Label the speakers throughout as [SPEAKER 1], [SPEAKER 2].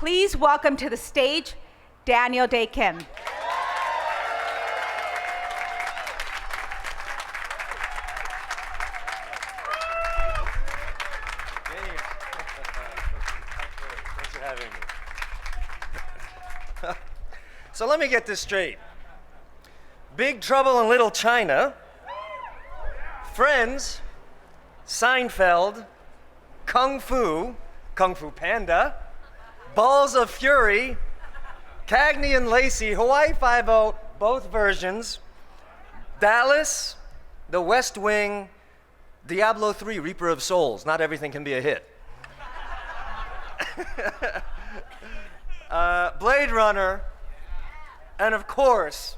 [SPEAKER 1] Please welcome to the stage, Daniel Dae Kim.
[SPEAKER 2] Thanks for having me. So let me get this straight. Big Trouble in Little China, Friends, Seinfeld, Kung Fu Panda, Balls of Fury, Cagney and Lacey, Hawaii Five-0, both versions, Dallas, The West Wing, Diablo 3, Reaper of Souls. Not everything can be a hit. Blade Runner, and of course,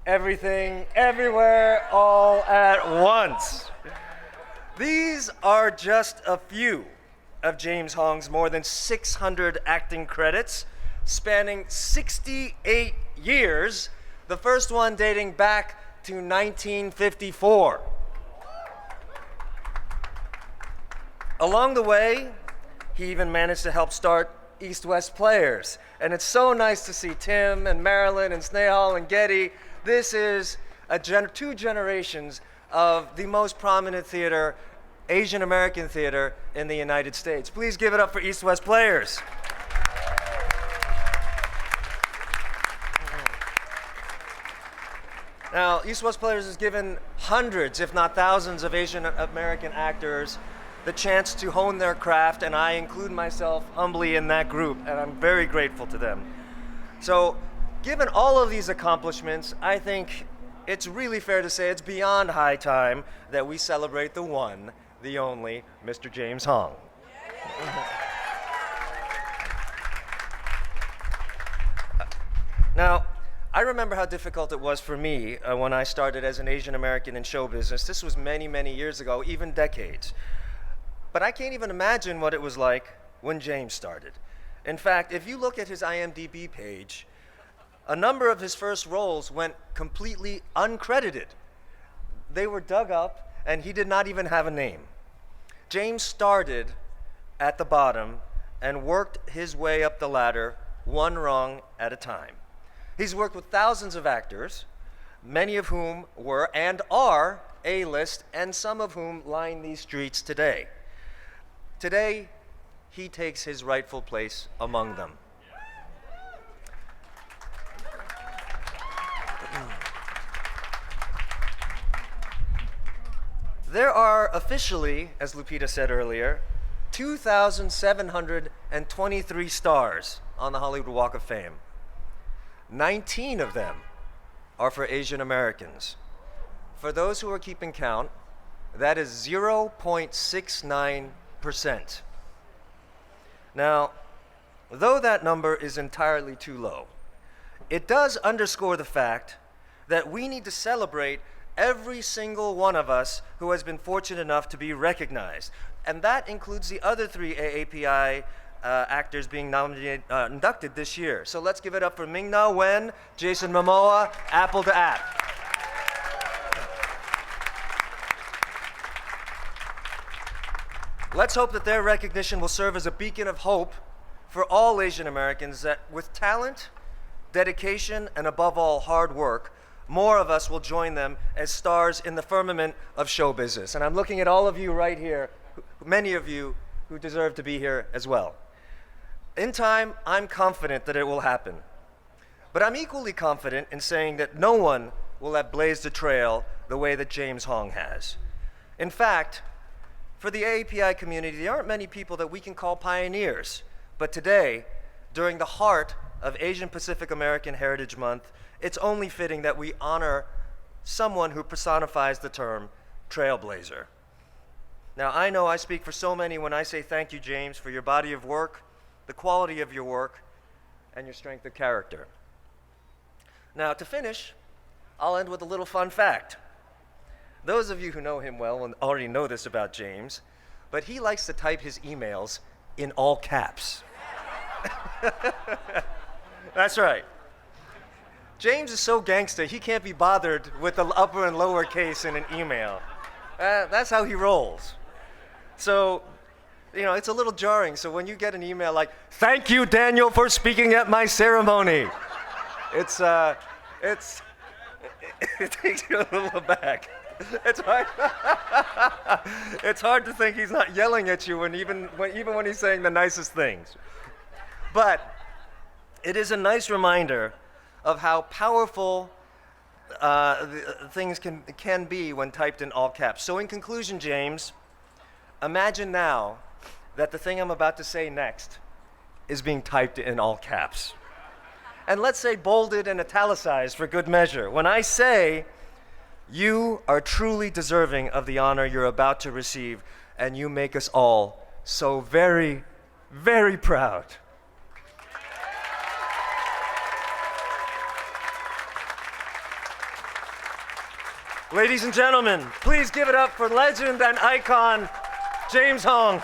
[SPEAKER 2] Everything, Everywhere, All at Once. These are just a few of James Hong's more than 600 acting credits, spanning 68 years, the first one dating back to 1954. Along the way, he even managed to help start East-West Players. And it's so nice to see Tim and Marilyn and Snehal and Getty. This is two generations of the most prominent theater, Asian American theater in the United States. Please give it up for East-West Players. Now, East-West Players has given hundreds, if not thousands, of Asian American actors the chance to hone their craft, and I include myself humbly in that group, and I'm very grateful to them. So, given all of these accomplishments, I think it's really fair to say it's beyond high time that we celebrate the one, the only, Mr. James Hong. Now, I remember how difficult it was for me when I started as an Asian American in show business. This was many, many years ago, even decades. But I can't even imagine what it was like when James started. In fact, if you look at his IMDb page, a number of his first roles went completely uncredited. They were dug up, and he did not even have a name. James started at the bottom and worked his way up the ladder, one rung at a time. He's worked with thousands of actors, many of whom were and are A-list, and some of whom line these streets today. Today, he takes his rightful place among them. There are officially, as Lupita said earlier, 2,723 stars on the Hollywood Walk of Fame. 19 of them are for Asian Americans. For those who are keeping count, that is 0.69%. Now, though that number is entirely too low, it does underscore the fact that we need to celebrate every single one of us who has been fortunate enough to be recognized. And that includes the other three AAPI actors being inducted this year. So let's give it up for Ming-Na Wen, Jason Momoa, Apple to App. Let's hope that their recognition will serve as a beacon of hope for all Asian Americans that with talent, dedication, and above all, hard work, more of us will join them as stars in the firmament of show business. And I'm looking at all of you right here, many of you who deserve to be here as well. In time, I'm confident that it will happen. But I'm equally confident in saying that no one will have blazed a trail the way that James Hong has. In fact, for the AAPI community, there aren't many people that we can call pioneers. But today, during the heart of Asian Pacific American Heritage Month, it's only fitting that we honor someone who personifies the term trailblazer. Now, I know I speak for so many when I say thank you, James, for your body of work, the quality of your work, and your strength of character. Now, to finish, I'll end with a little fun fact. Those of you who know him well will already know this about James, but he likes to type his emails in all caps. That's right. James is so gangster, he can't be bothered with the upper and lower case in an email. That's how he rolls. So it's a little jarring. So when you get an email like, "Thank you, Daniel, for speaking at my ceremony," it takes you a little aback. It's hard. It's hard to think he's not yelling at you even when he's saying the nicest things. But it is a nice reminder of how powerful things can be when typed in all caps. So in conclusion, James, imagine now that the thing I'm about to say next is being typed in all caps. And let's say bolded and italicized for good measure. When I say, you are truly deserving of the honor you're about to receive, and you make us all so very, very proud. Ladies and gentlemen, please give it up for legend and icon, James Hong.